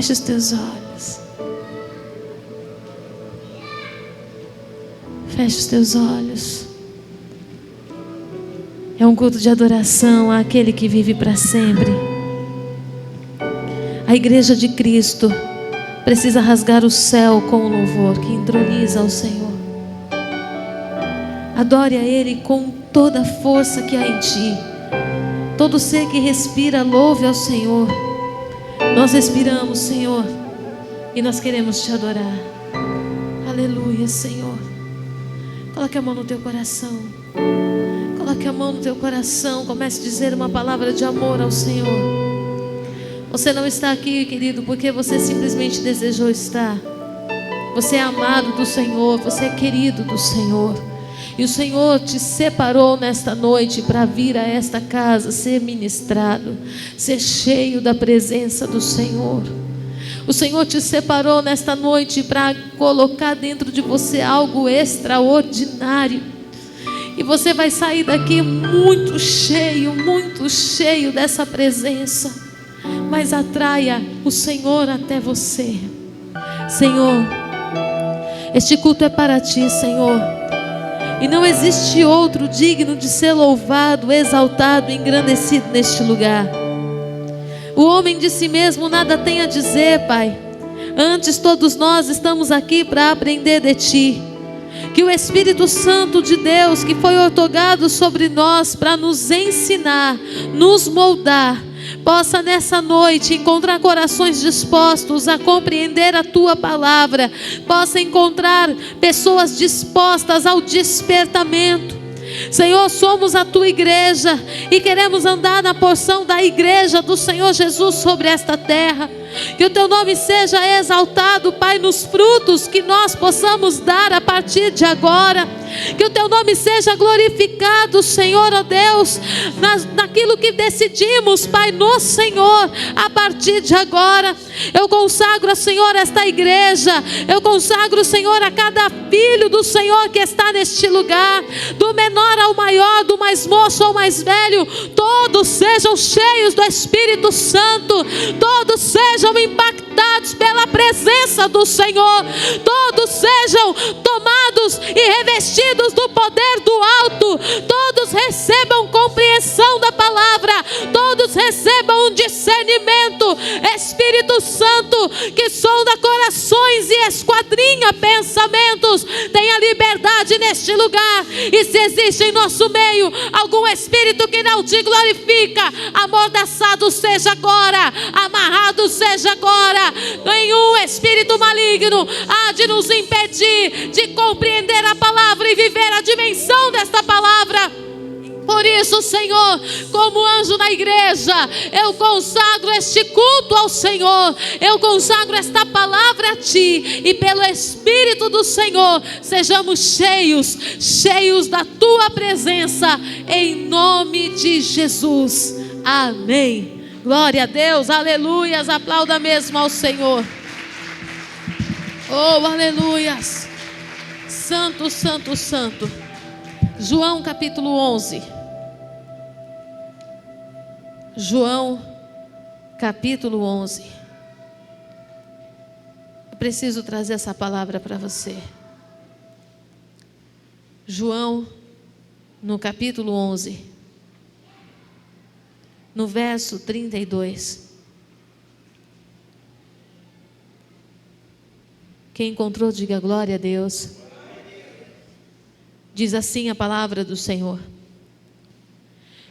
Feche os teus olhos. Feche os teus olhos. É um culto de adoração àquele que vive para sempre. A igreja de Cristo precisa rasgar o céu com o louvor que entroniza ao Senhor. Adore a Ele com toda a força que há em ti. Todo ser que respira, louve ao Senhor. Nós respiramos, Senhor, e nós queremos te adorar. Aleluia, Senhor. Coloque a mão no teu coração. Coloque a mão no teu coração. Comece a dizer uma palavra de amor ao Senhor. Você não está aqui, querido, porque você simplesmente desejou estar. Você é amado do Senhor. Você é querido do Senhor. E o Senhor te separou nesta noite para vir a esta casa, ser ministrado, ser cheio da presença do Senhor. O Senhor te separou nesta noite para colocar dentro de você algo extraordinário. E você vai sair daqui muito cheio dessa presença. Mas atraia o Senhor até você. Senhor, este culto é para ti, Senhor. E não existe outro digno de ser louvado, exaltado, engrandecido neste lugar. O homem de si mesmo nada tem a dizer, Pai. Antes todos nós estamos aqui para aprender de Ti. Que o Espírito Santo de Deus, que foi outorgado sobre nós para nos ensinar, nos moldar, possa nessa noite encontrar corações dispostos a compreender a Tua palavra. Possa encontrar pessoas dispostas ao despertamento. Senhor, somos a Tua igreja e queremos andar na porção da igreja do Senhor Jesus sobre esta terra. Que o Teu nome seja exaltado, Pai, nos frutos que nós possamos dar a partir de agora. Que o Teu nome seja glorificado, Senhor, ó Deus, naquilo que decidimos, Pai, no Senhor, a partir de agora. Eu consagro, Senhor, esta igreja. Eu consagro, Senhor, a cada filho do Senhor que está neste lugar, do menor ao maior, do mais moço ao mais velho. Todos sejam cheios do Espírito Santo. Todos sejam impactados pela presença do Senhor. Todos sejam tomados e revestidos do poder do alto. Todos recebam compreensão da palavra. Todos recebam um discernimento. Espírito Santo, que sonda corações e esquadrinha pensamentos, tenha liberdade neste lugar. E se existe em nosso meio algum espírito que não te glorifica, amordaçado seja agora, amarrado seja agora. Nenhum espírito maligno há de nos impedir de compreender a palavra e viver a dimensão desta palavra. Por isso, Senhor, como anjo na igreja, eu consagro este culto ao Senhor. Eu consagro esta palavra a Ti. E pelo Espírito do Senhor, sejamos cheios da Tua presença, em nome de Jesus. Amém. Glória a Deus, aleluias. Aplauda mesmo ao Senhor. Oh, aleluias. Santo, santo, santo. João capítulo 11. João capítulo 11. Eu preciso trazer essa palavra para você. João, no capítulo 11, no verso 32. Quem encontrou, diga glória a Deus. Diz assim a palavra do Senhor: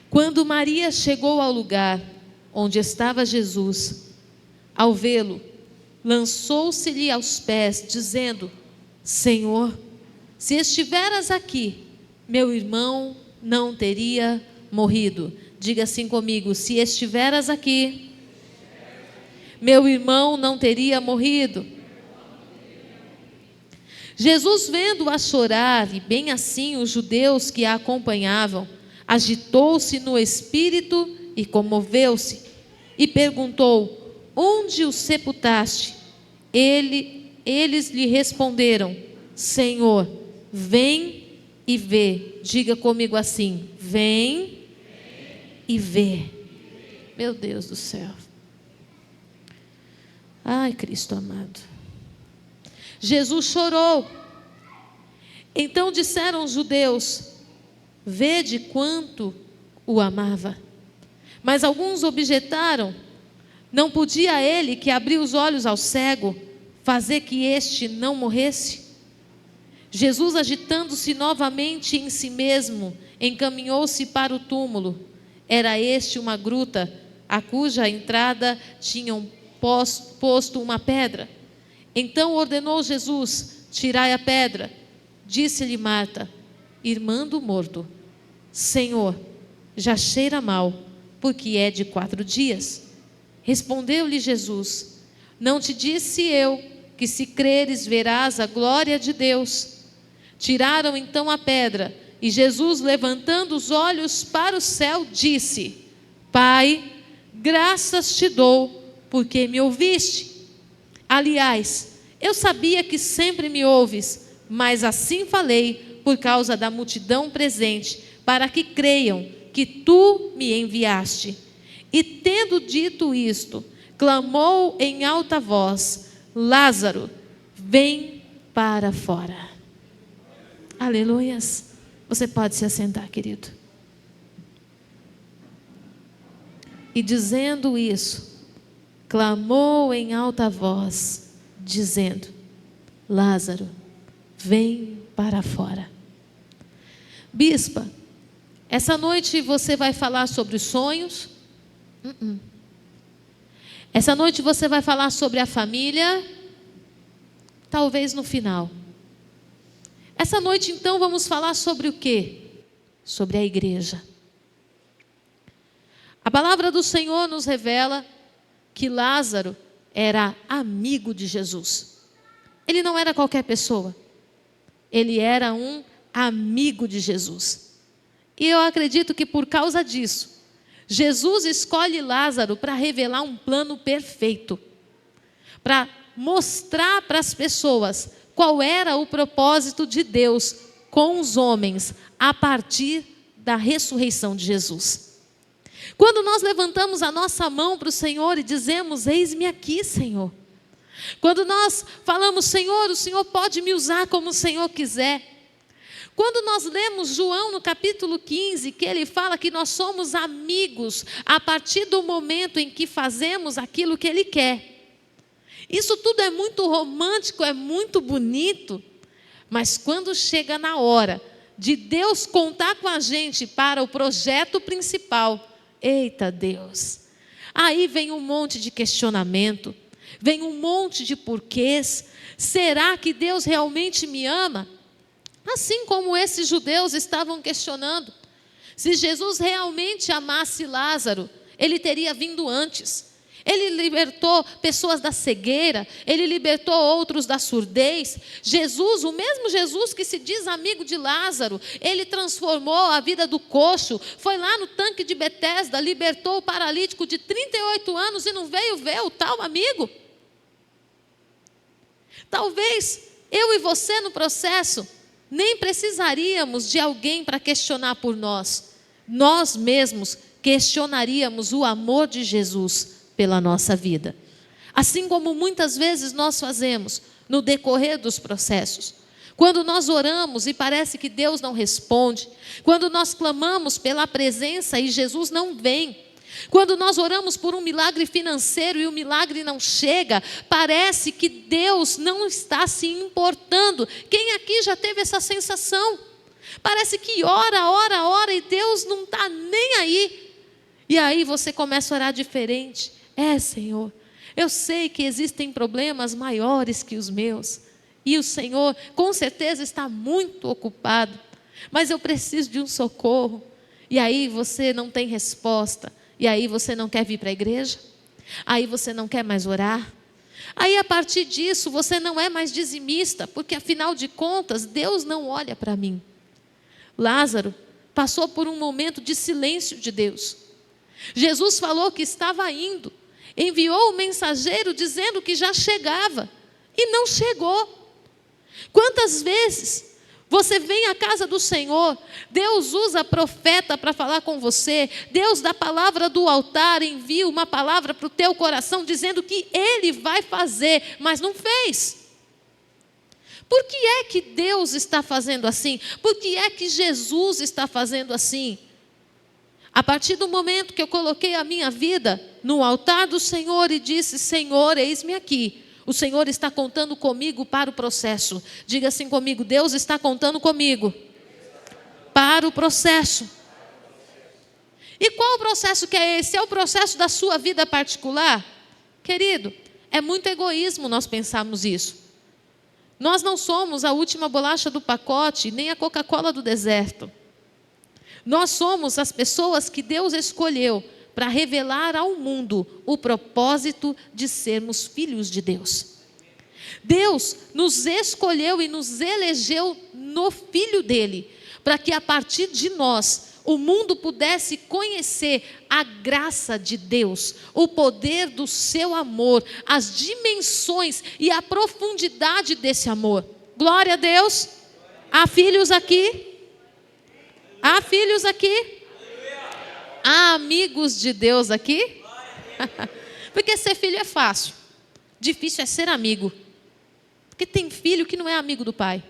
quando Maria chegou ao lugar onde estava Jesus, ao vê-lo, lançou-se-lhe aos pés, dizendo: Senhor, se estiveras aqui, meu irmão não teria morrido. Diga assim comigo: se estiveras aqui, meu irmão não teria morrido. Jesus, vendo-a chorar, e bem assim os judeus que a acompanhavam, agitou-se no espírito e comoveu-se, e perguntou: onde o sepultaste? Eles lhe responderam: Senhor, vem e vê. Diga comigo assim: vem e vê. Meu Deus do céu. Ai, Cristo amado. Jesus chorou. Então disseram os judeus: vede quanto o amava. Mas alguns objetaram: não podia ele, que abriu os olhos ao cego, fazer que este não morresse? Jesus, agitando-se novamente em si mesmo, encaminhou-se para o túmulo. Era este uma gruta, a cuja entrada tinham posto uma pedra. Então ordenou Jesus: tirai a pedra. Disse-lhe Marta, irmã do morto: Senhor, já cheira mal, porque é de 4 dias. Respondeu-lhe Jesus: não te disse eu que, se creres, verás a glória de Deus? Tiraram então a pedra, e Jesus, levantando os olhos para o céu, disse: Pai, graças te dou, porque me ouviste. Aliás, eu sabia que sempre me ouves, mas assim falei por causa da multidão presente, para que creiam que tu me enviaste. E tendo dito isto, clamou em alta voz: Lázaro, vem para fora. Aleluias. Você pode se assentar, querido. E dizendo isso, clamou em alta voz, dizendo: Lázaro, vem para fora. Bispa, essa noite você vai falar sobre os sonhos? Essa noite você vai falar sobre a família? Talvez no final. Essa noite então vamos falar sobre o quê? Sobre a igreja. A palavra do Senhor nos revela que Lázaro era amigo de Jesus. Ele não era qualquer pessoa. Ele era um amigo de Jesus. E eu acredito que por causa disso, Jesus escolhe Lázaro para revelar um plano perfeito, para mostrar para as pessoas qual era o propósito de Deus com os homens a partir da ressurreição de Jesus. Quando nós levantamos a nossa mão para o Senhor e dizemos: eis-me aqui, Senhor. Quando nós falamos: Senhor, o Senhor pode me usar como o Senhor quiser. Quando nós lemos João no capítulo 15, que ele fala que nós somos amigos a partir do momento em que fazemos aquilo que Ele quer. Isso tudo é muito romântico, é muito bonito, mas quando chega na hora de Deus contar com a gente para o projeto principal, eita Deus, aí vem um monte de questionamento, vem um monte de porquês. Será que Deus realmente me ama? Assim como esses judeus estavam questionando, se Jesus realmente amasse Lázaro, Ele teria vindo antes. Ele libertou pessoas da cegueira, Ele libertou outros da surdez. Jesus, o mesmo Jesus que se diz amigo de Lázaro, Ele transformou a vida do coxo, foi lá no tanque de Betesda, libertou o paralítico de 38 anos e não veio ver o tal amigo. Talvez eu e você no processo nem precisaríamos de alguém para questionar por nós. Nós mesmos questionaríamos o amor de Jesus pela nossa vida. Assim como muitas vezes nós fazemos no decorrer dos processos. Quando nós oramos e parece que Deus não responde. Quando nós clamamos pela presença e Jesus não vem. Quando nós oramos por um milagre financeiro e o milagre não chega, parece que Deus não está se importando. Quem aqui já teve essa sensação? Parece que ora e Deus não está nem aí. E aí você começa a orar diferente. Senhor, eu sei que existem problemas maiores que os meus. E o Senhor com certeza está muito ocupado. Mas eu preciso de um socorro. E aí você não tem resposta. E aí você não quer vir para a igreja? Aí você não quer mais orar? Aí a partir disso você não é mais dizimista, porque afinal de contas Deus não olha para mim. Lázaro passou por um momento de silêncio de Deus. Jesus falou que estava indo, enviou o mensageiro dizendo que já chegava, e não chegou. Quantas vezes Você vem à casa do Senhor, Deus usa profeta para falar com você, Deus da palavra do altar envia uma palavra para o teu coração dizendo que Ele vai fazer, mas não fez. Por que é que Deus está fazendo assim? Por que é que Jesus está fazendo assim? A partir do momento que eu coloquei a minha vida no altar do Senhor e disse: Senhor, eis-me aqui. O Senhor está contando comigo para o processo. Diga assim comigo: Deus está contando comigo para o processo. E qual o processo que é esse? É o processo da sua vida particular? Querido, é muito egoísmo nós pensarmos isso. Nós não somos a última bolacha do pacote, nem a Coca-Cola do deserto. Nós somos as pessoas que Deus escolheu para revelar ao mundo o propósito de sermos filhos de Deus. Deus nos escolheu e nos elegeu no Filho dele, para que a partir de nós o mundo pudesse conhecer a graça de Deus, o poder do seu amor, as dimensões e a profundidade desse amor. Glória a Deus. Há filhos aqui? Há filhos aqui? Há amigos de Deus aqui? Porque ser filho é fácil. Difícil é ser amigo. Porque tem filho que não é amigo do pai.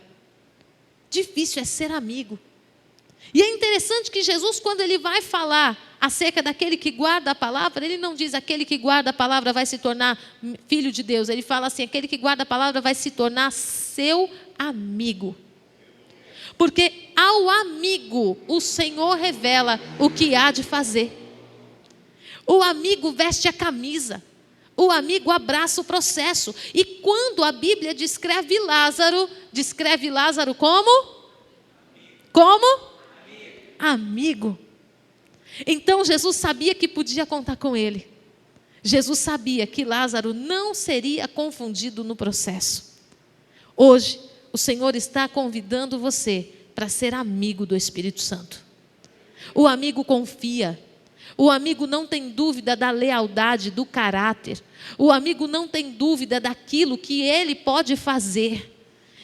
Difícil é ser amigo. E é interessante que Jesus, quando ele vai falar acerca daquele que guarda a palavra, ele não diz aquele que guarda a palavra vai se tornar filho de Deus. Ele fala assim: aquele que guarda a palavra vai se tornar seu amigo. Porque ao amigo o Senhor revela o que há de fazer. O amigo veste a camisa. O amigo abraça o processo. E quando a Bíblia descreve Lázaro como? Como? Amigo. Então Jesus sabia que podia contar com ele. Jesus sabia que Lázaro não seria confundido no processo. Hoje, o Senhor está convidando você para ser amigo do Espírito Santo. O amigo confia. O amigo não tem dúvida da lealdade, do caráter. O amigo não tem dúvida daquilo que ele pode fazer.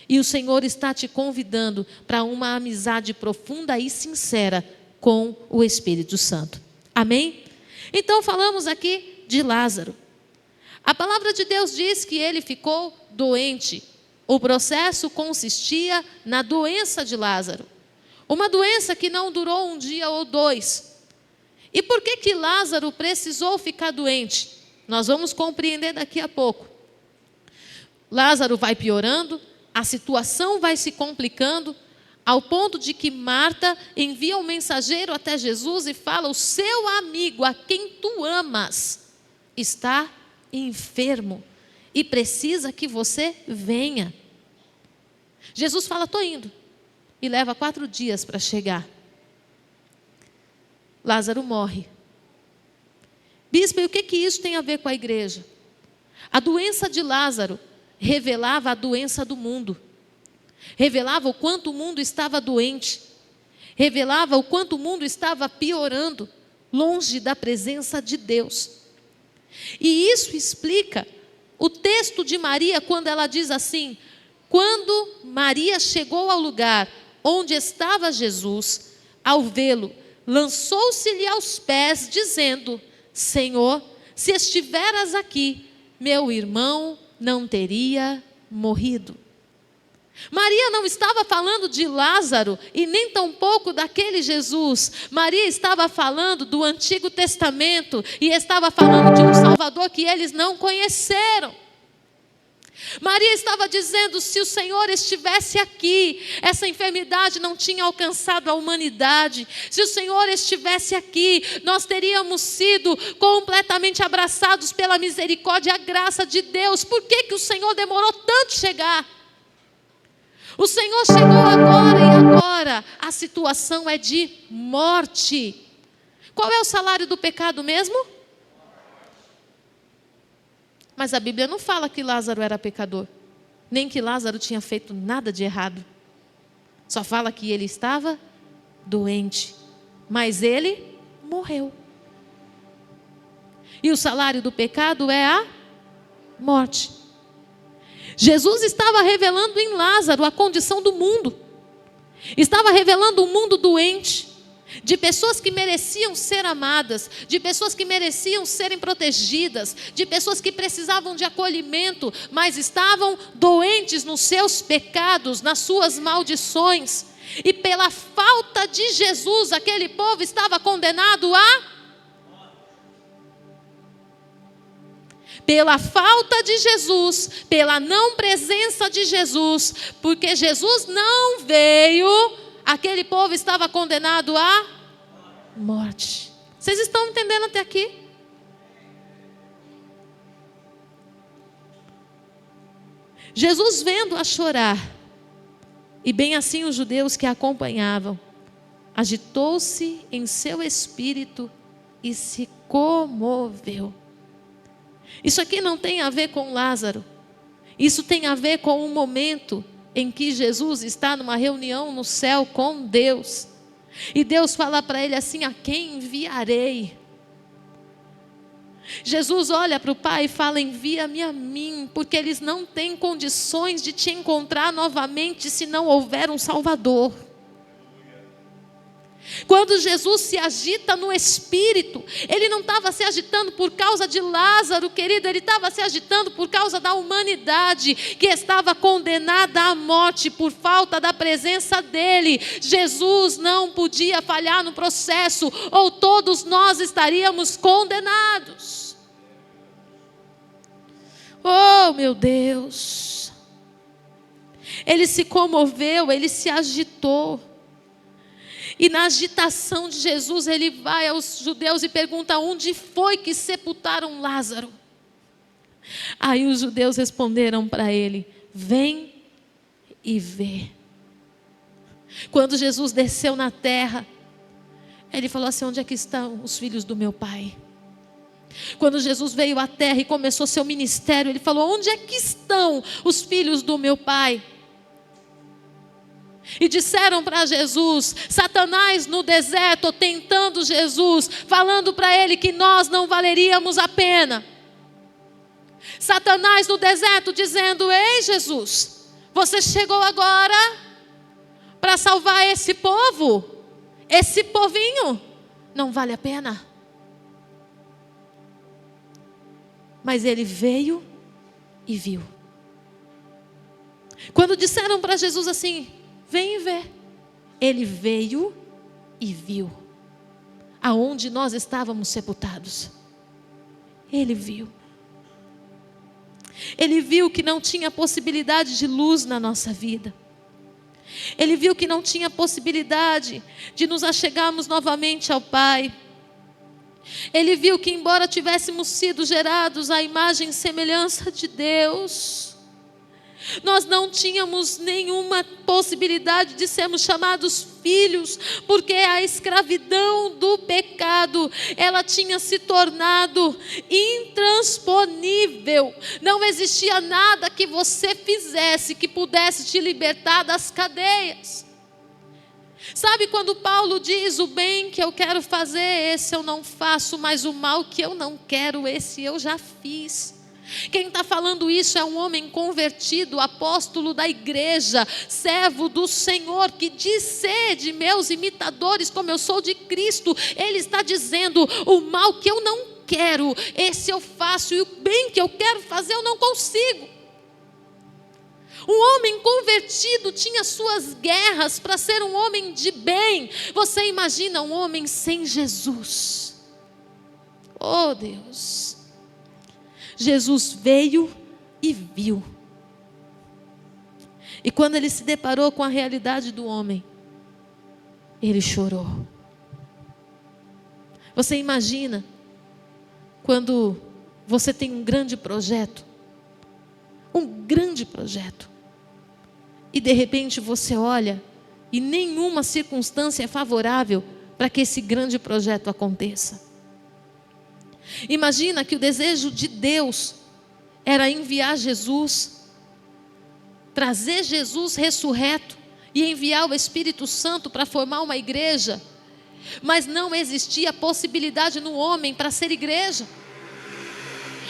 E o Senhor está te convidando para uma amizade profunda e sincera com o Espírito Santo. Amém? Então falamos aqui de Lázaro. A palavra de Deus diz que ele ficou doente. O processo consistia na doença de Lázaro. Uma doença que não durou um dia ou dois. E por que Lázaro precisou ficar doente? Nós vamos compreender daqui a pouco. Lázaro vai piorando, a situação vai se complicando, ao ponto de que Marta envia um mensageiro até Jesus e fala: o seu amigo, a quem tu amas, está enfermo e precisa que você venha. Jesus fala: estou indo. E leva 4 dias para chegar. Lázaro morre. Bispo, e o que isso tem a ver com a igreja? A doença de Lázaro revelava a doença do mundo. Revelava o quanto o mundo estava doente. Revelava o quanto o mundo estava piorando, longe da presença de Deus. E isso explica o texto de Maria, quando ela diz assim: quando Maria chegou ao lugar onde estava Jesus, ao vê-lo, lançou-se-lhe aos pés, dizendo: Senhor, se estiveras aqui, meu irmão não teria morrido. Maria não estava falando de Lázaro e nem tampouco daquele Jesus. Maria estava falando do Antigo Testamento e estava falando de um Salvador que eles não conheceram. Maria estava dizendo: se o Senhor estivesse aqui, essa enfermidade não tinha alcançado a humanidade. Se o Senhor estivesse aqui, nós teríamos sido completamente abraçados pela misericórdia e a graça de Deus. Por que o Senhor demorou tanto chegar? O Senhor chegou agora, e agora a situação é de morte. Qual é o salário do pecado mesmo? Mas a Bíblia não fala que Lázaro era pecador, nem que Lázaro tinha feito nada de errado. Só fala que ele estava doente, mas ele morreu. E o salário do pecado é a morte. Jesus estava revelando em Lázaro a condição do mundo. Estava revelando um mundo doente, de pessoas que mereciam ser amadas, de pessoas que mereciam serem protegidas, de pessoas que precisavam de acolhimento, mas estavam doentes nos seus pecados, nas suas maldições. E pela falta de Jesus, aquele povo estava condenado a... Pela falta de Jesus, pela não presença de Jesus, porque Jesus não veio, aquele povo estava condenado à morte. Vocês estão entendendo até aqui? Jesus vendo-a chorar, e bem assim os judeus que a acompanhavam, agitou-se em seu espírito e se comoveu. Isso aqui não tem a ver com Lázaro. Isso tem a ver com um momento em que Jesus está numa reunião no céu com Deus. E Deus fala para ele assim: a quem enviarei? Jesus olha para o Pai e fala: envia-me a mim, porque eles não têm condições de te encontrar novamente se não houver um Salvador. Quando Jesus se agita no Espírito, Ele não estava se agitando por causa de Lázaro, querido, Ele estava se agitando por causa da humanidade, que estava condenada à morte por falta da presença dEle. Jesus não podia falhar no processo, ou todos nós estaríamos condenados. Oh, meu Deus! Ele se comoveu, Ele se agitou. E na agitação de Jesus, ele vai aos judeus e pergunta: onde foi que sepultaram Lázaro? Aí os judeus responderam para ele: vem e vê. Quando Jesus desceu na terra, ele falou assim: onde é que estão os filhos do meu pai? Quando Jesus veio à terra e começou seu ministério, ele falou: onde é que estão os filhos do meu pai? E disseram para Jesus, Satanás no deserto tentando Jesus, falando para ele que nós não valeríamos a pena. Satanás no deserto dizendo: ei Jesus, você chegou agora para salvar esse povo? Esse povinho não vale a pena. Mas ele veio e viu. Quando disseram para Jesus assim: vem e vê, ele veio e viu aonde nós estávamos sepultados. Ele viu. Ele viu que não tinha possibilidade de luz na nossa vida. Ele viu que não tinha possibilidade de nos achegarmos novamente ao Pai. Ele viu que, embora tivéssemos sido gerados à imagem e semelhança de Deus, nós não tínhamos nenhuma possibilidade de sermos chamados filhos, porque a escravidão do pecado, ela tinha se tornado intransponível. Não existia nada que você fizesse que pudesse te libertar das cadeias. Sabe quando Paulo diz: o bem que eu quero fazer, esse eu não faço, mas o mal que eu não quero, esse eu já fiz. Quem está falando isso é um homem convertido, apóstolo da igreja, servo do Senhor, que diz ser de meus imitadores, como eu sou de Cristo. Ele está dizendo: o mal que eu não quero, esse eu faço, e o bem que eu quero fazer eu não consigo. Um homem convertido tinha suas guerras para ser um homem de bem. Você imagina um homem sem Jesus? Oh Deus! Jesus veio e viu. E quando ele se deparou com a realidade do homem, ele chorou. Você imagina quando você tem um grande projeto, e de repente você olha e nenhuma circunstância é favorável para que esse grande projeto aconteça. Imagina que o desejo de Deus era enviar Jesus, trazer Jesus ressurreto e enviar o Espírito Santo para formar uma igreja, mas não existia possibilidade no homem para ser igreja.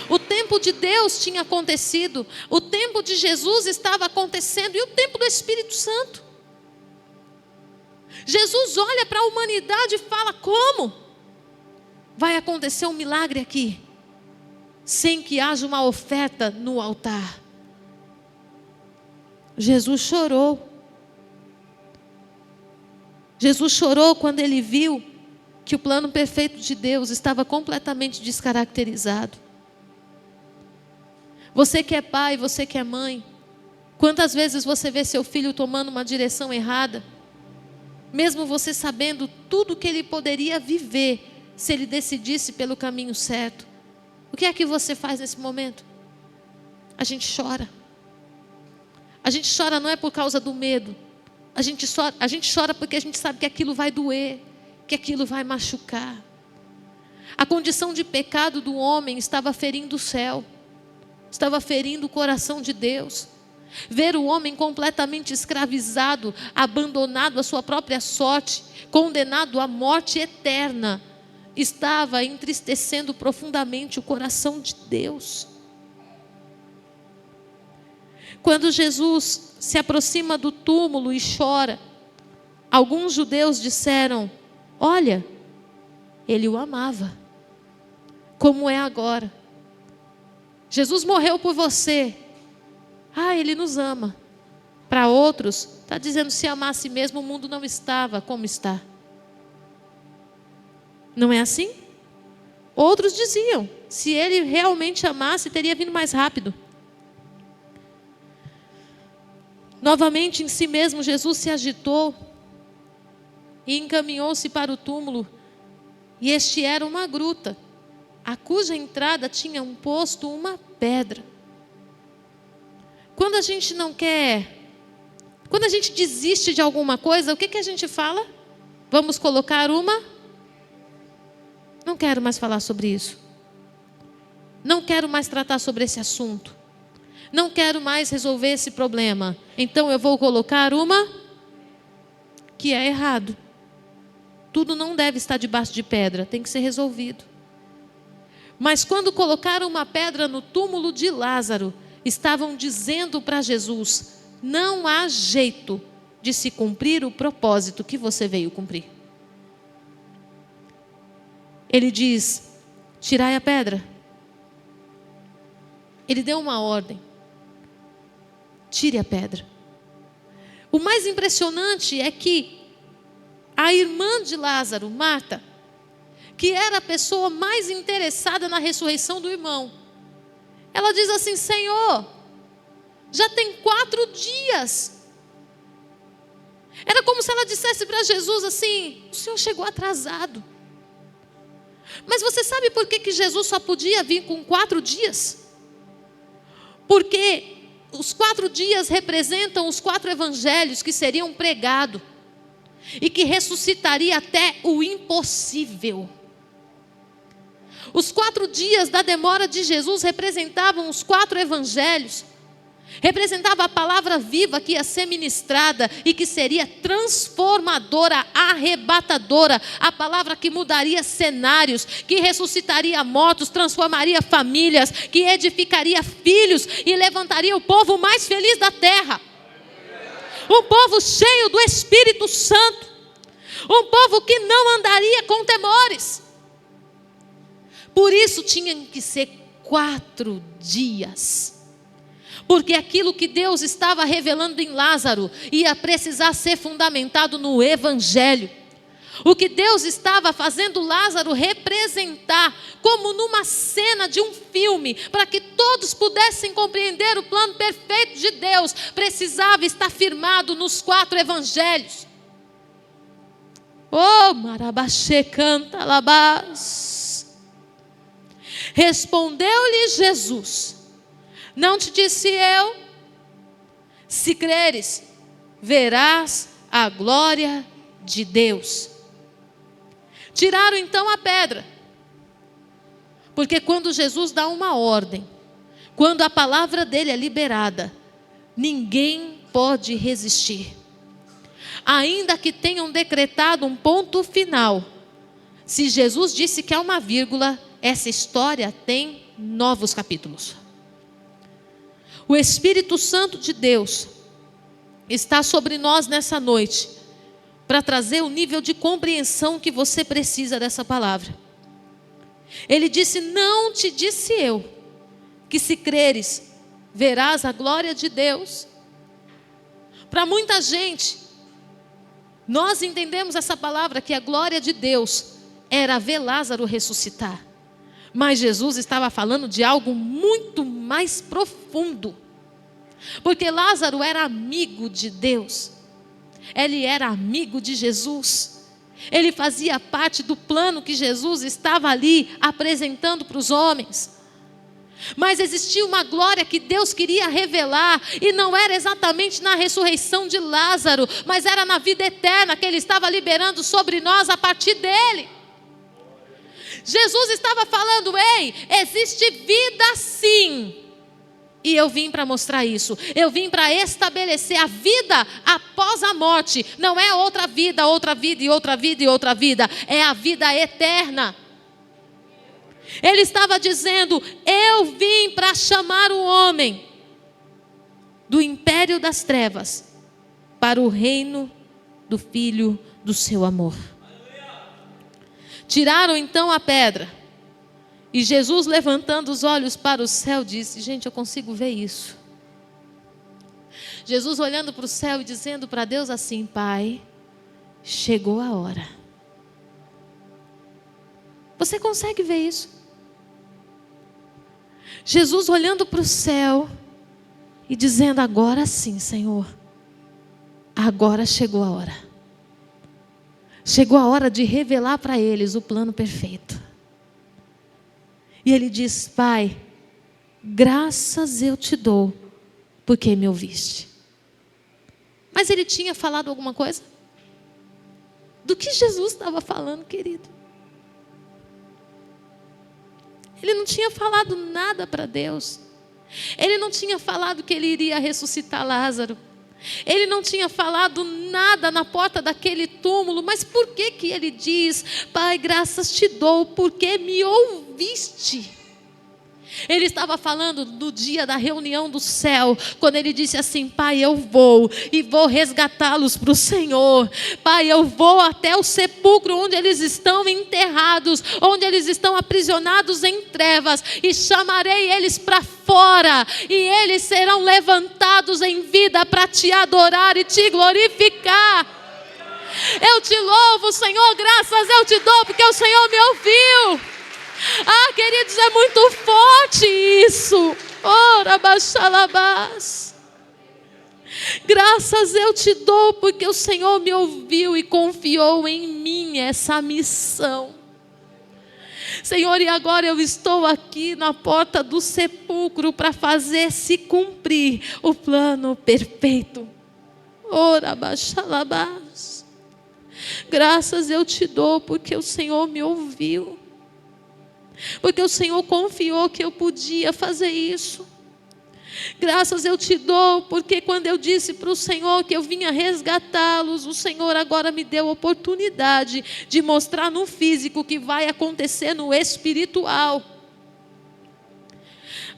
O tempo de Deus tinha acontecido, o tempo de Jesus estava acontecendo, e o tempo do Espírito Santo. Jesus olha para a humanidade e fala: como vai acontecer um milagre aqui sem que haja uma oferta no altar? Jesus chorou. Jesus chorou quando ele viu que o plano perfeito de Deus estava completamente descaracterizado. Você que é pai, você que é mãe, quantas vezes você vê seu filho tomando uma direção errada, mesmo você sabendo tudo que ele poderia viver se ele decidisse pelo caminho certo? O que é que você faz nesse momento? A gente chora. A gente chora não é por causa do medo. A gente chora porque a gente sabe que aquilo vai doer, que aquilo vai machucar. A condição de pecado do homem estava ferindo o céu, estava ferindo o coração de Deus. Ver o homem completamente escravizado, abandonado à sua própria sorte, condenado à morte eterna, estava entristecendo profundamente o coração de Deus. Quando Jesus se aproxima do túmulo e chora, alguns judeus disseram: olha, ele o amava, como é agora. Jesus morreu por você. Ele nos ama. Para outros, está dizendo: se amasse mesmo, o mundo não estava como está. Não é assim? Outros diziam: se ele realmente amasse, teria vindo mais rápido. Novamente em si mesmo, Jesus se agitou e encaminhou-se para o túmulo. E este era uma gruta, a cuja entrada tinha posto uma pedra. Quando a gente não quer, quando a gente desiste de alguma coisa, o que a gente fala? Vamos colocar uma... Não quero mais falar sobre isso. Não quero mais tratar sobre esse assunto. Não quero mais resolver esse problema. Então eu vou colocar uma que é errado. Tudo não deve estar debaixo de pedra, tem que ser resolvido. Mas quando colocaram uma pedra no túmulo de Lázaro, estavam dizendo para Jesus: não há jeito de se cumprir o propósito que você veio cumprir. Ele diz: tirai a pedra. Ele deu uma ordem: tire a pedra. O mais impressionante é que a irmã de Lázaro, Marta, que era a pessoa mais interessada na ressurreição do irmão, ela diz assim: Senhor, já tem 4 dias. Era como se ela dissesse para Jesus assim: o Senhor chegou atrasado. Mas você sabe por que Jesus só podia vir com 4 dias? Porque os 4 dias representam os 4 evangelhos que seriam pregados e que ressuscitaria até o impossível. Os 4 dias da demora de Jesus representavam os 4 evangelhos, representava a palavra viva que ia ser ministrada e que seria transformadora, arrebatadora, a palavra que mudaria cenários, que ressuscitaria mortos, transformaria famílias, que edificaria filhos e levantaria o povo mais feliz da terra. Um povo cheio do Espírito Santo, um povo que não andaria com temores. Por isso tinham que ser 4 dias. Porque aquilo que Deus estava revelando em Lázaro ia precisar ser fundamentado no Evangelho. O que Deus estava fazendo Lázaro representar, como numa cena de um filme, para que todos pudessem compreender o plano perfeito de Deus, precisava estar firmado nos 4 evangelhos. Oh, Marabaxê canta labás. Respondeu-lhe Jesus: não te disse eu? Se creres, verás a glória de Deus. Tiraram então a pedra. Porque quando Jesus dá uma ordem, quando a palavra dele é liberada, ninguém pode resistir. Ainda que tenham decretado um ponto final, se Jesus disse que é uma vírgula, essa história tem novos capítulos. O Espírito Santo de Deus está sobre nós nessa noite, para trazer o nível de compreensão que você precisa dessa palavra. Ele disse: não te disse eu, que se creres, verás a glória de Deus. Para muita gente, nós entendemos essa palavra, que a glória de Deus era ver Lázaro ressuscitar. Mas Jesus estava falando de algo muito mais profundo. Porque Lázaro era amigo de Deus. Ele era amigo de Jesus. Ele fazia parte do plano que Jesus estava ali apresentando para os homens. Mas existia uma glória que Deus queria revelar, e não era exatamente na ressurreição de Lázaro, mas era na vida eterna que Ele estava liberando sobre nós a partir dele. Jesus estava falando: ei, existe vida sim, e eu vim para mostrar isso. Eu vim para estabelecer a vida após a morte. Não é outra vida e outra vida e outra vida, é a vida eterna. Ele estava dizendo: eu vim para chamar o homem do império das trevas para o reino do Filho do seu amor. Tiraram então a pedra, e Jesus, levantando os olhos para o céu, disse: gente, eu consigo ver isso. Jesus olhando para o céu e dizendo para Deus assim: Pai, chegou a hora. Você consegue ver isso? Jesus olhando para o céu e dizendo: agora sim, Senhor, agora chegou a hora. Chegou a hora de revelar para eles o plano perfeito. E ele diz: Pai, graças eu te dou, porque me ouviste. Mas ele tinha falado alguma coisa? Do que Jesus estava falando, querido? Ele não tinha falado nada para Deus. Ele não tinha falado que ele iria ressuscitar Lázaro. Ele não tinha falado nada na porta daquele túmulo. Mas por que que ele diz: Pai, graças te dou, porque me ouviste? Ele estava falando do dia da reunião do céu, quando ele disse assim: Pai, eu vou e vou resgatá-los para o Senhor. Pai, eu vou até o sepulcro onde eles estão enterrados, onde eles estão aprisionados em trevas, e chamarei eles para fora, e eles serão levantados em vida para te adorar e te glorificar. Eu te louvo, Senhor, graças eu te dou, porque o Senhor me ouviu. Ah, queridos, é muito forte isso. Ora, baixalabás. Graças eu te dou, porque o Senhor me ouviu e confiou em mim essa missão. Senhor, e agora eu estou aqui na porta do sepulcro para fazer se cumprir o plano perfeito. Ora, baixalabás. Graças eu te dou, porque o Senhor me ouviu. Porque o Senhor confiou que eu podia fazer isso. Graças eu te dou, porque quando eu disse para o Senhor que eu vinha resgatá-los, o Senhor agora me deu a oportunidade de mostrar no físico o que vai acontecer no espiritual.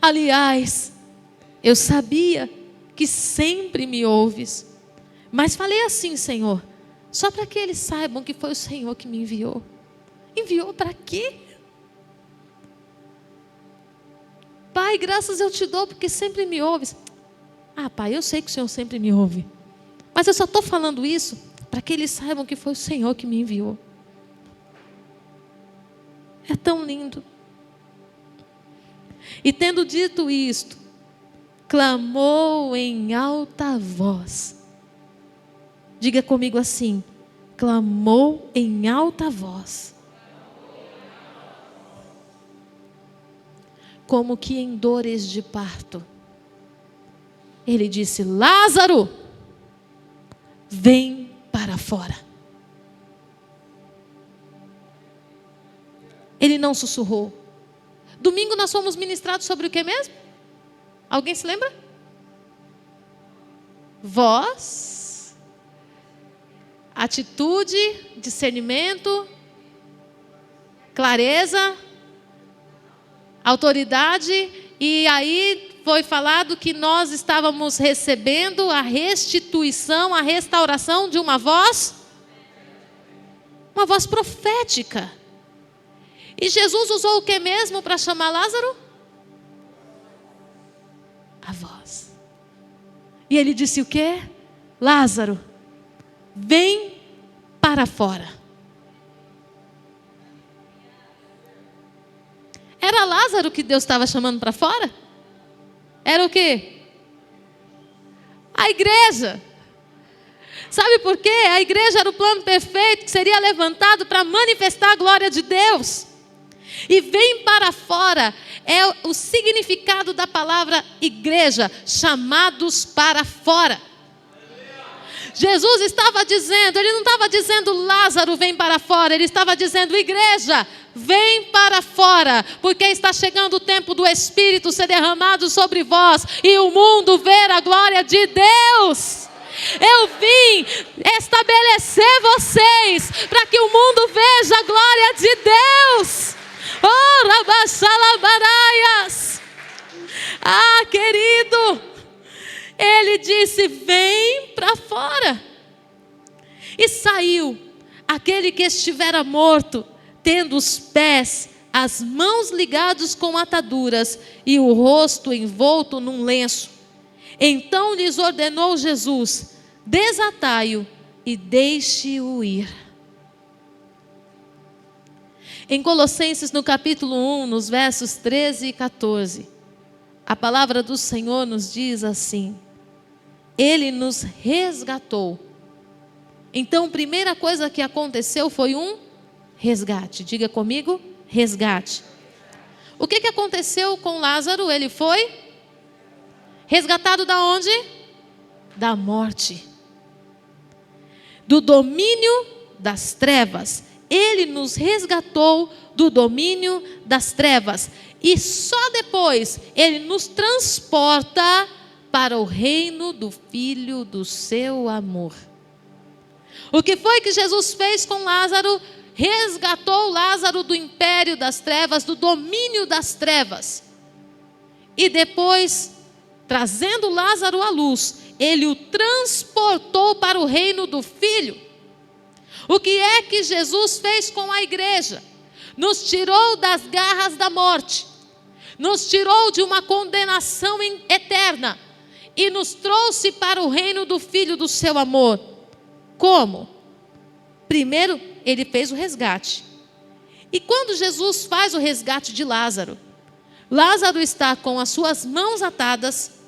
Aliás, eu sabia que sempre me ouves, mas falei assim: Senhor, só para que eles saibam que foi o Senhor que me enviou. Enviou para quê? Pai, graças eu te dou, porque sempre me ouves. Ah, Pai, eu sei que o Senhor sempre me ouve, mas eu só estou falando isso para que eles saibam que foi o Senhor que me enviou. É tão lindo. E tendo dito isto, clamou em alta voz. Diga comigo assim: clamou em alta voz, como que em dores de parto. Ele disse: Lázaro, vem para fora. Ele não sussurrou. Domingo nós fomos ministrados sobre o que mesmo? Alguém se lembra? Voz, atitude, discernimento, clareza, autoridade. E aí foi falado que nós estávamos recebendo a restituição, a restauração de uma voz uma voz profética. E Jesus usou o que mesmo para chamar Lázaro? A voz. E ele disse o quê? Lázaro, vem para fora. Era Lázaro que Deus estava chamando para fora? Era o quê? A igreja. Sabe por quê? A igreja era o plano perfeito que seria levantado para manifestar a glória de Deus. E vem para fora é o significado da palavra igreja, chamados para fora. Jesus estava dizendo, ele não estava dizendo Lázaro vem para fora, ele estava dizendo igreja, vem para fora, porque está chegando o tempo do Espírito ser derramado sobre vós e o mundo ver a glória de Deus. Eu vim estabelecer vocês para que o mundo veja a glória de Deus. Oh, Rabachalabaraias. Ah, querido, ele disse, vem para fora. E saiu aquele que estivera morto, tendo os pés, as mãos ligados com ataduras e o rosto envolto num lenço. Então lhes ordenou Jesus, desatai-o e deixe-o ir. Em Colossenses, no capítulo 1, nos versos 13 e 14, a palavra do Senhor nos diz assim: Ele nos resgatou. Então, a primeira coisa que aconteceu foi um resgate. Diga comigo, resgate. O que aconteceu com Lázaro? Ele foi resgatado da onde? Da morte. Do domínio das trevas. Ele nos resgatou do domínio das trevas. E só depois Ele nos transporta para o reino do Filho do seu amor. O que foi que Jesus fez com Lázaro? Resgatou Lázaro do império das trevas, do domínio das trevas. E depois, trazendo Lázaro à luz, Ele o transportou para o reino do Filho. O que é que Jesus fez com a igreja? Nos tirou das garras da morte, nos tirou de uma condenação eterna e nos trouxe para o reino do Filho do seu amor. Como? Primeiro, Ele fez o resgate. E quando Jesus faz o resgate de Lázaro, Lázaro está com as suas mãos atadas,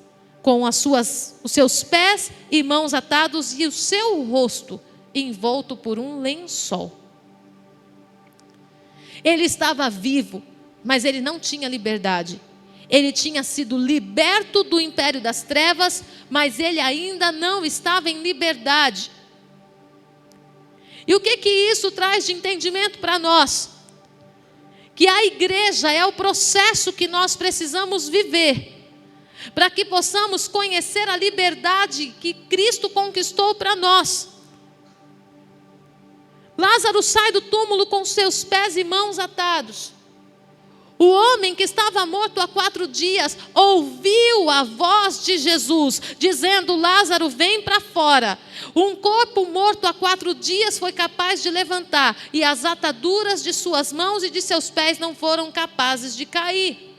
com os seus pés e mãos atados e o seu rosto envolto por um lençol. Ele estava vivo, mas ele não tinha liberdade. Ele tinha sido liberto do império das trevas, mas ele ainda não estava em liberdade. E o que isso traz de entendimento para nós? Que a igreja é o processo que nós precisamos viver, para que possamos conhecer a liberdade que Cristo conquistou para nós. Lázaro sai do túmulo com seus pés e mãos atados. O homem que estava morto há 4 dias ouviu a voz de Jesus, dizendo: Lázaro, vem para fora. Um corpo morto há 4 dias foi capaz de levantar, e as ataduras de suas mãos e de seus pés não foram capazes de cair.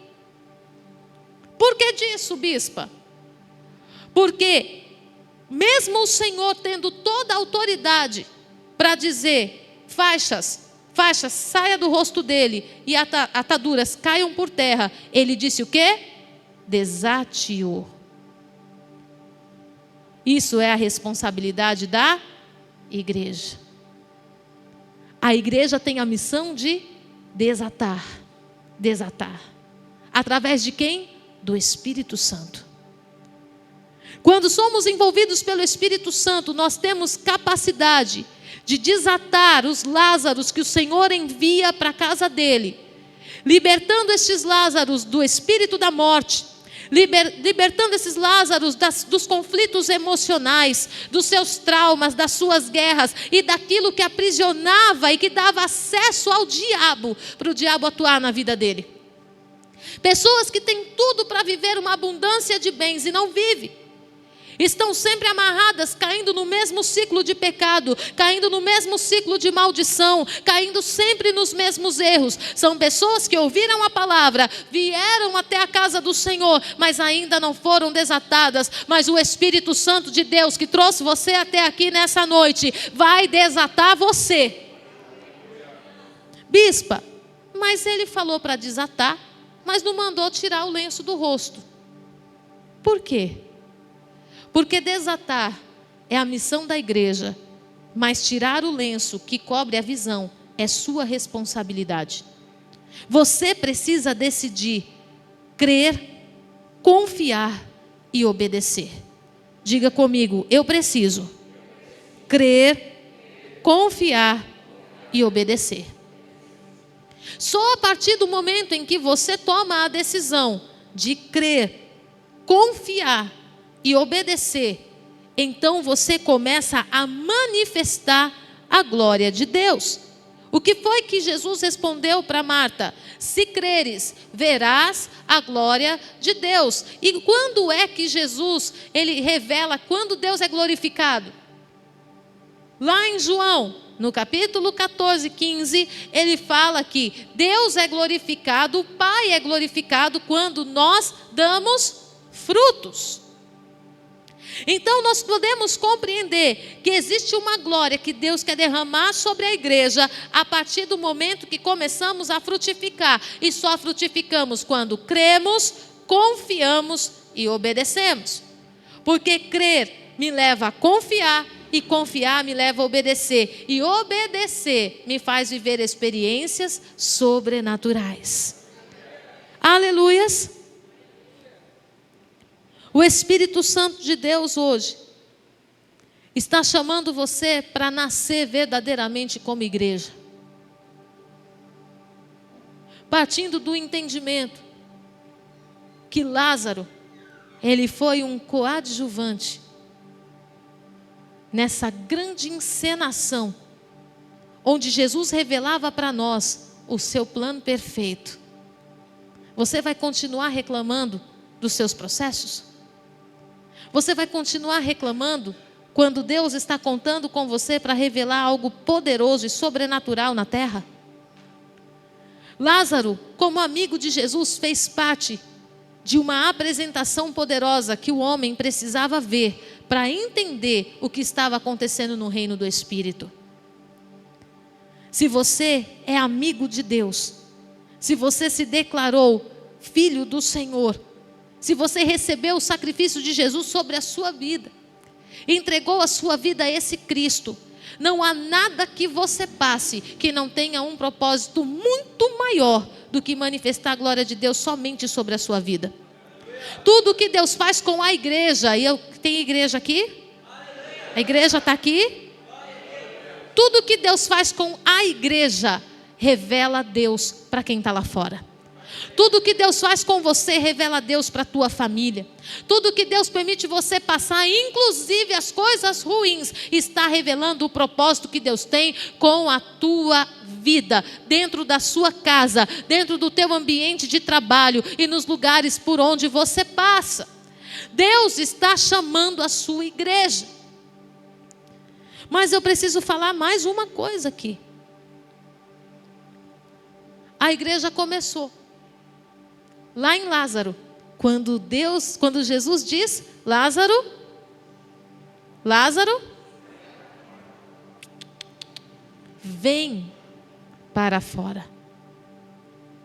Por que disso, bispa? Porque mesmo o Senhor tendo toda a autoridade para dizer: faixas, saia do rosto dele, e ataduras caiam por terra, ele disse o quê? Desate-o. Isso é a responsabilidade da igreja. A igreja tem a missão de desatar. Através de quem? Do Espírito Santo. Quando somos envolvidos pelo Espírito Santo, nós temos capacidade de desatar os Lázaros que o Senhor envia para a casa dele, libertando estes Lázaros do espírito da morte, libertando esses Lázaros dos conflitos emocionais, dos seus traumas, das suas guerras e daquilo que aprisionava e que dava acesso ao diabo, para o diabo atuar na vida dele. Pessoas que têm tudo para viver uma abundância de bens e não vivem. estão sempre amarradas, caindo no mesmo ciclo de pecado, caindo no mesmo ciclo de maldição, caindo sempre nos mesmos erros. São pessoas que ouviram a palavra, vieram até a casa do Senhor, mas ainda não foram desatadas. Mas o Espírito Santo de Deus, que trouxe você até aqui nessa noite, vai desatar você. Bispa, mas ele falou para desatar, mas não mandou tirar o lenço do rosto. Por quê? Porque desatar é a missão da igreja, mas tirar o lenço que cobre a visão é sua responsabilidade. Você precisa decidir crer, confiar e obedecer. Diga comigo, eu preciso crer, confiar e obedecer. Só a partir do momento em que você toma a decisão de crer, confiar e obedecer, então você começa a manifestar a glória de Deus. O que foi que Jesus respondeu para Marta? Se creres, verás a glória de Deus. E quando é que Jesus, ele revela quando Deus é glorificado? Lá em João, no capítulo 14, 15, ele fala que Deus é glorificado, o Pai é glorificado quando nós damos frutos. Então nós podemos compreender que existe uma glória que Deus quer derramar sobre a igreja a partir do momento que começamos a frutificar. E só frutificamos quando cremos, confiamos e obedecemos. Porque crer me leva a confiar e confiar me leva a obedecer. E obedecer me faz viver experiências sobrenaturais. Aleluias! O Espírito Santo de Deus hoje está chamando você para nascer verdadeiramente como igreja. Partindo do entendimento que Lázaro, ele foi um coadjuvante nessa grande encenação, onde Jesus revelava para nós o seu plano perfeito. Você vai continuar reclamando dos seus processos? Você vai continuar reclamando quando Deus está contando com você para revelar algo poderoso e sobrenatural na terra? Lázaro, como amigo de Jesus, fez parte de uma apresentação poderosa que o homem precisava ver para entender o que estava acontecendo no reino do Espírito. Se você é amigo de Deus, se você se declarou filho do Senhor, se você recebeu o sacrifício de Jesus sobre a sua vida, entregou a sua vida a esse Cristo, não há nada que você passe que não tenha um propósito muito maior do que manifestar a glória de Deus somente sobre a sua vida. Tudo que Deus faz com a igreja, e tem igreja aqui? A igreja está aqui? Tudo que Deus faz com a igreja revela Deus para quem está lá fora. Tudo que Deus faz com você revela Deus para a tua família. Tudo que Deus permite você passar, inclusive as coisas ruins, está revelando o propósito que Deus tem com a tua vida, dentro da sua casa, dentro do teu ambiente de trabalho e nos lugares por onde você passa. Deus está chamando a sua igreja. Mas eu preciso falar mais uma coisa aqui. A igreja começou lá em Lázaro, quando Jesus diz: Lázaro, vem para fora.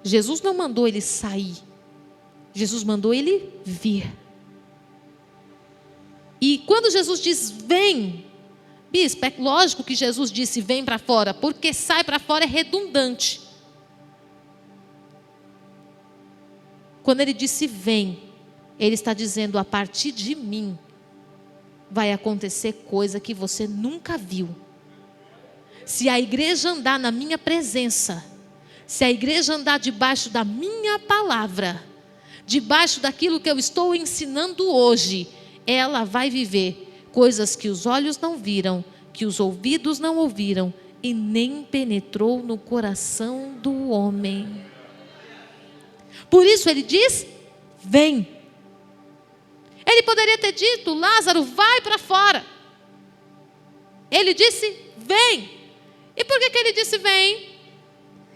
Jesus não mandou ele sair, Jesus mandou ele vir. E quando Jesus diz vem, bispo, é lógico que Jesus disse vem para fora, porque sai para fora é redundante. Quando ele disse vem, ele está dizendo: a partir de mim vai acontecer coisa que você nunca viu. Se a igreja andar na minha presença, se a igreja andar debaixo da minha palavra, debaixo daquilo que eu estou ensinando hoje, ela vai viver coisas que os olhos não viram, que os ouvidos não ouviram e nem penetrou no coração do homem. Por isso ele diz: vem. Ele poderia ter dito: Lázaro, vai para fora. Ele disse: vem. E por que ele disse vem?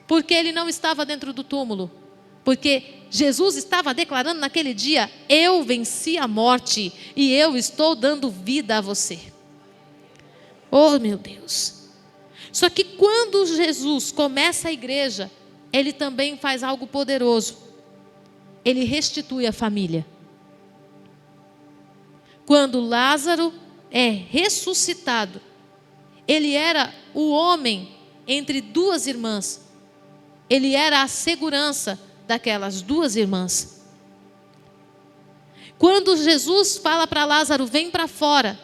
Porque ele não estava dentro do túmulo. Porque Jesus estava declarando naquele dia: eu venci a morte e eu estou dando vida a você. Oh, meu Deus. Só que quando Jesus começa a igreja, ele também faz algo poderoso. Ele restitui a família. Quando Lázaro é ressuscitado, ele era o homem entre duas irmãs. Ele era a segurança daquelas duas irmãs. Quando Jesus fala para Lázaro: vem para fora,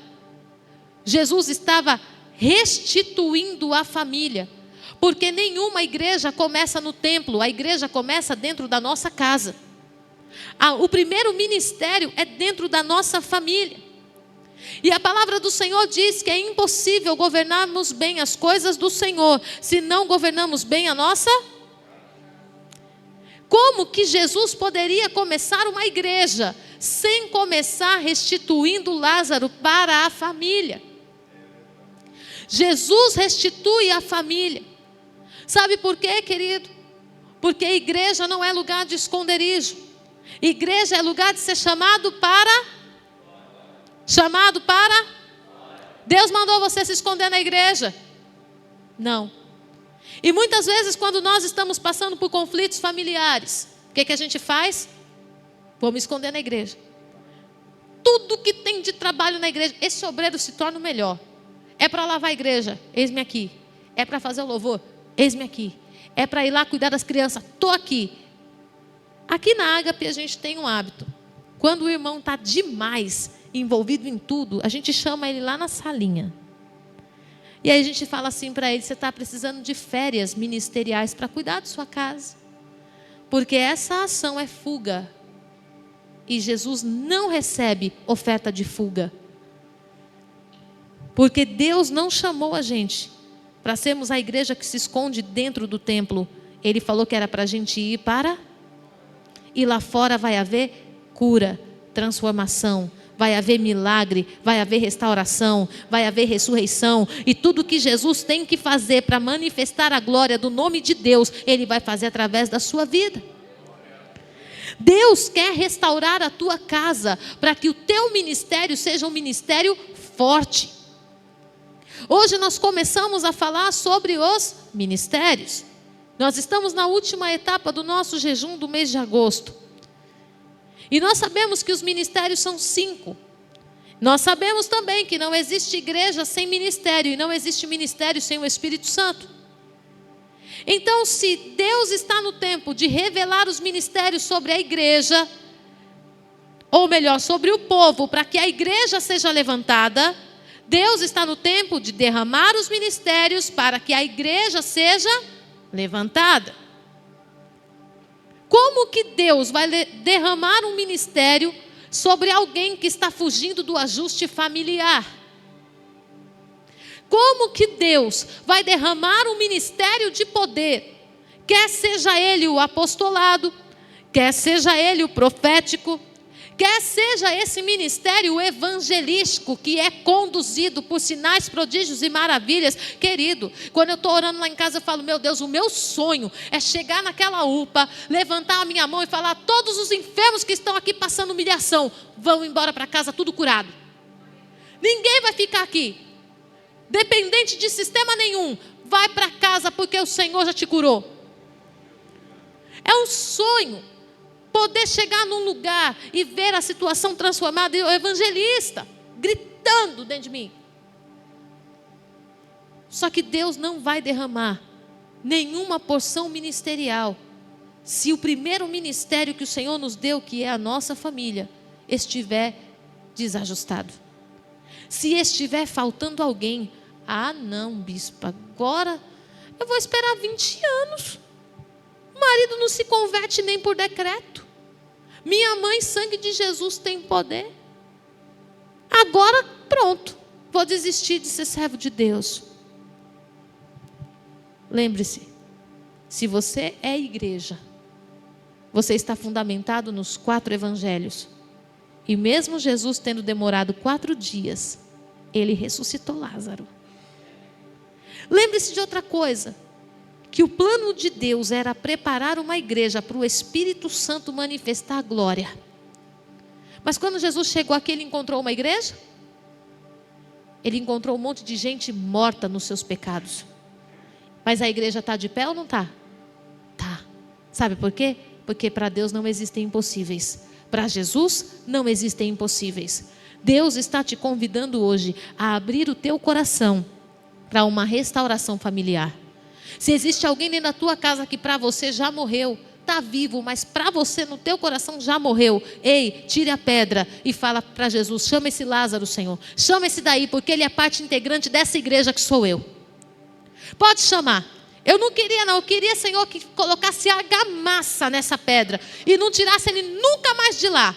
Jesus estava restituindo a família. Porque nenhuma igreja começa no templo, a igreja começa dentro da nossa casa. O primeiro ministério é dentro da nossa família. E a palavra do Senhor diz que é impossível governarmos bem as coisas do Senhor se não governamos bem a nossa. Como que Jesus poderia começar uma igreja sem começar restituindo Lázaro para a família? Jesus restitui a família. Sabe por quê, querido? Porque a igreja não é lugar de esconderijo. Igreja é lugar de ser chamado para... Deus mandou você se esconder na igreja? Não. E muitas vezes quando nós estamos passando por conflitos familiares, o que a gente faz? Vou me esconder na igreja. Tudo que tem de trabalho na igreja, esse obreiro se torna o melhor. É para lavar a igreja? Eis-me aqui. É para fazer o louvor? Eis-me aqui. É para ir lá cuidar das crianças? Estou aqui. Aqui na Ágape a gente tem um hábito. Quando o irmão está demais envolvido em tudo, a gente chama ele lá na salinha. E aí a gente fala assim para ele: você está precisando de férias ministeriais para cuidar de sua casa. Porque essa ação é fuga. E Jesus não recebe oferta de fuga. Porque Deus não chamou a gente para sermos a igreja que se esconde dentro do templo. Ele falou que era para a gente ir para... E lá fora vai haver cura, transformação, vai haver milagre, vai haver restauração, vai haver ressurreição. E tudo que Jesus tem que fazer para manifestar a glória do nome de Deus, Ele vai fazer através da sua vida. Deus quer restaurar a tua casa para que o teu ministério seja um ministério forte. Hoje nós começamos a falar sobre os ministérios. Nós estamos na última etapa do nosso jejum do mês de agosto. E nós sabemos que os ministérios são 5. Nós sabemos também que não existe igreja sem ministério e não existe ministério sem o Espírito Santo. Então, se Deus está no tempo de revelar os ministérios sobre a igreja, ou melhor, sobre o povo, para que a igreja seja levantada, Deus está no tempo de derramar os ministérios para que a igreja seja levantada. Como que Deus vai derramar um ministério sobre alguém que está fugindo do ajuste familiar? Como que Deus vai derramar um ministério de poder, quer seja ele o apostolado, quer seja ele o profético, quer seja esse ministério evangelístico que é conduzido por sinais, prodígios e maravilhas? Querido, quando eu estou orando lá em casa, eu falo: meu Deus, o meu sonho é chegar naquela UPA, levantar a minha mão e falar: todos os enfermos que estão aqui passando humilhação, vão embora para casa tudo curado. Ninguém vai ficar aqui dependente de sistema nenhum. Vai para casa porque o Senhor já te curou. É um sonho poder chegar num lugar e ver a situação transformada, e o evangelista gritando dentro de mim. Só que Deus não vai derramar nenhuma porção ministerial se o primeiro ministério que o Senhor nos deu, que é a nossa família, estiver desajustado. Se estiver faltando alguém: ah não, bispo, agora eu vou esperar 20 anos. O marido não se converte nem por decreto. Minha mãe, sangue de Jesus tem poder. Agora pronto, vou desistir de ser servo de Deus. Lembre-se, se você é igreja, você está fundamentado nos 4 evangelhos. E mesmo Jesus tendo demorado 4 dias, ele ressuscitou Lázaro. Lembre-se de outra coisa, que o plano de Deus era preparar uma igreja para o Espírito Santo manifestar a glória. Mas quando Jesus chegou aqui, ele encontrou uma igreja? Ele encontrou um monte de gente morta nos seus pecados. Mas a igreja está de pé ou não está? Tá. Sabe por quê? Porque para Deus não existem impossíveis. Para Jesus não existem impossíveis. Deus está te convidando hoje a abrir o teu coração para uma restauração familiar. Se existe alguém dentro da tua casa que para você já morreu, está vivo, mas para você no teu coração já morreu, ei, tire a pedra e fala para Jesus: chama esse Lázaro, Senhor, chama esse daí, porque ele é parte integrante dessa igreja que sou eu. Pode chamar. Eu não queria não, eu queria, Senhor, que colocasse argamassa nessa pedra e não tirasse ele nunca mais de lá.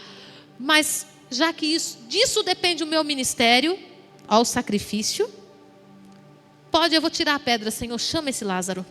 Mas já que disso depende o meu ministério, ao sacrifício, eu vou tirar a pedra, Senhor, chama esse Lázaro.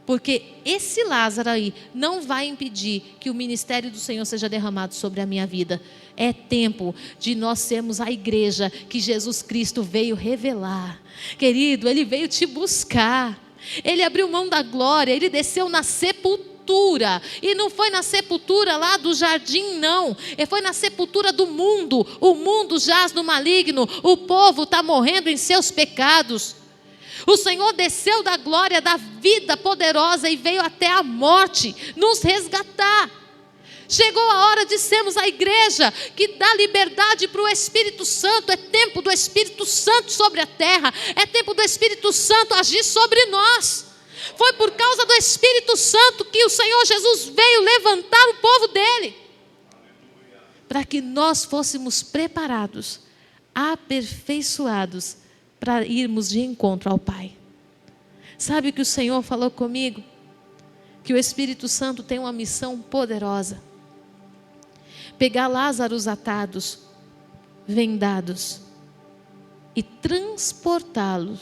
Porque esse Lázaro aí não vai impedir que o ministério do Senhor seja derramado sobre a minha vida. É tempo de nós sermos a igreja que Jesus Cristo veio revelar. Querido, Ele veio te buscar. Ele abriu mão da glória, Ele desceu na sepultura. E não foi na sepultura lá do jardim, não. Ele foi na sepultura do mundo. O mundo jaz no maligno. O povo está morrendo em seus pecados. O Senhor desceu da glória, da vida poderosa e veio até a morte nos resgatar. Chegou a hora de sermos a igreja que dá liberdade para o Espírito Santo. É tempo do Espírito Santo sobre a terra. É tempo do Espírito Santo agir sobre nós. Foi por causa do Espírito Santo que o Senhor Jesus veio levantar o povo dele. Para que nós fôssemos preparados, aperfeiçoados, para irmos de encontro ao Pai. Sabe o que o Senhor falou comigo? Que o Espírito Santo tem uma missão poderosa. Pegar Lázaros atados, vendados, e transportá-los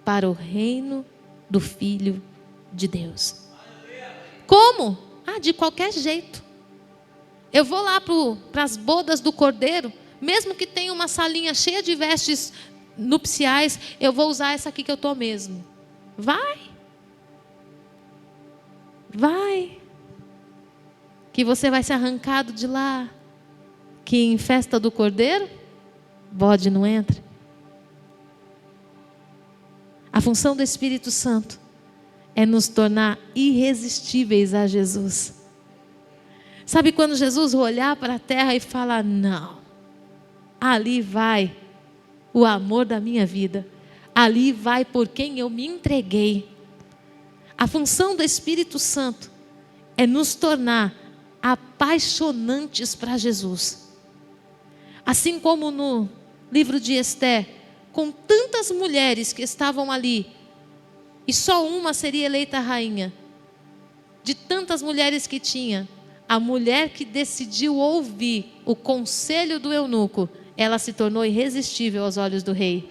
para o reino do Filho de Deus. Como? De qualquer jeito. Eu vou lá para as bodas do Cordeiro, mesmo que tenha uma salinha cheia de vestes nupciais, eu vou usar essa aqui que eu estou mesmo. Vai. Que você vai ser arrancado de lá. Que em festa do Cordeiro, bode não entra. A função do Espírito Santo é nos tornar irresistíveis a Jesus. Sabe quando Jesus olhar para a terra e falar: não, ali vai o amor da minha vida, ali vai por quem eu me entreguei. A função do Espírito Santo é nos tornar apaixonantes para Jesus. Assim como no livro de Esther, com tantas mulheres que estavam ali, e só uma seria eleita rainha, de tantas mulheres que tinha, a mulher que decidiu ouvir o conselho do eunuco, ela se tornou irresistível aos olhos do rei.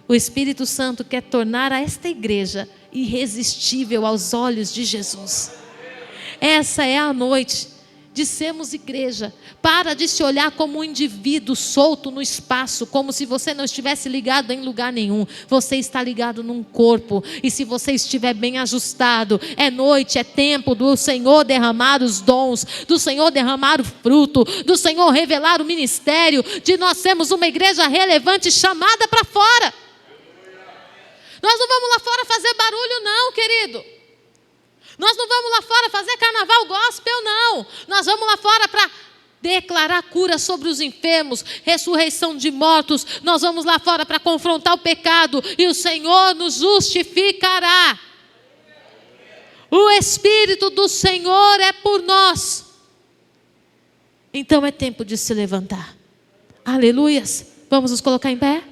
O Espírito Santo quer tornar a esta igreja irresistível aos olhos de Jesus. Essa é a noite de sermos igreja. Para de se olhar como um indivíduo solto no espaço, como se você não estivesse ligado em lugar nenhum. Você está ligado num corpo, e se você estiver bem ajustado, é noite, é tempo do Senhor derramar os dons, do Senhor derramar o fruto, do Senhor revelar o ministério, de nós sermos uma igreja relevante, chamada para fora. Nós não vamos lá fora fazer barulho não, querido. Nós não vamos lá fora fazer carnaval gospel, não. Nós vamos lá fora para declarar cura sobre os enfermos, ressurreição de mortos. Nós vamos lá fora para confrontar o pecado, e o Senhor nos justificará. O Espírito do Senhor é por nós. Então é tempo de se levantar. Aleluias. Vamos nos colocar em pé?